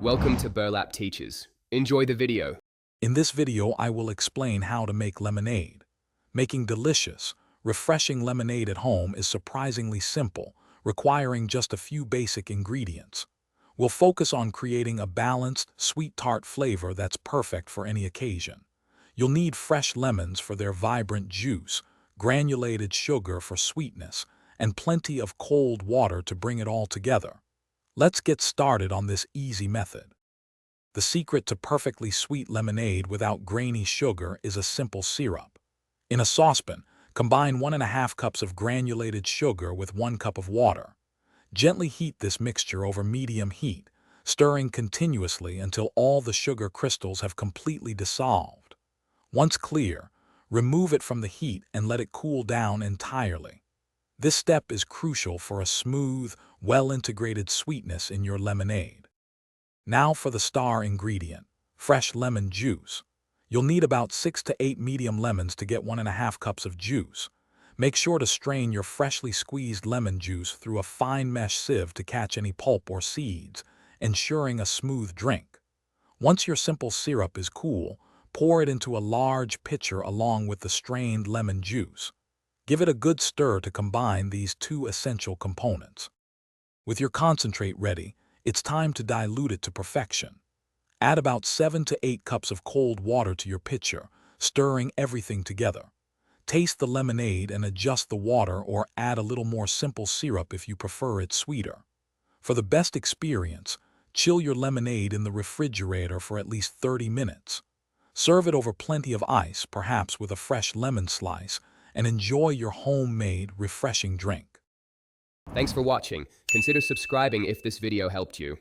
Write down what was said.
Welcome to Burlap Teachers. Enjoy the video. In this video, I will explain how to make lemonade. Making delicious, refreshing lemonade at home is surprisingly simple, requiring just a few basic ingredients. We'll focus on creating a balanced, sweet tart flavor that's perfect for any occasion. You'll need fresh lemons for their vibrant juice, granulated sugar for sweetness, and plenty of cold water to bring it all together. Let's get started on this easy method. The secret to perfectly sweet lemonade without grainy sugar is a simple syrup. In a saucepan, combine 1½ cups of granulated sugar with 1 cup of water. Gently heat this mixture over medium heat, stirring continuously until all the sugar crystals have completely dissolved. Once clear, remove it from the heat and let it cool down entirely. This step is crucial for a smooth, well-integrated sweetness in your lemonade. Now for the star ingredient, fresh lemon juice. You'll need about 6 to 8 medium lemons to get 1½ cups of juice. Make sure to strain your freshly squeezed lemon juice through a fine mesh sieve to catch any pulp or seeds, ensuring a smooth drink. Once your simple syrup is cool, pour it into a large pitcher along with the strained lemon juice. Give it a good stir to combine these two essential components. With your concentrate ready, it's time to dilute it to perfection. Add about 7 to 8 cups of cold water to your pitcher, stirring everything together. Taste the lemonade and adjust the water, or add a little more simple syrup if you prefer it sweeter. For the best experience, chill your lemonade in the refrigerator for at least 30 minutes. Serve it over plenty of ice, perhaps with a fresh lemon slice, and enjoy your homemade, refreshing drink. Thanks for watching. Consider subscribing if this video helped you.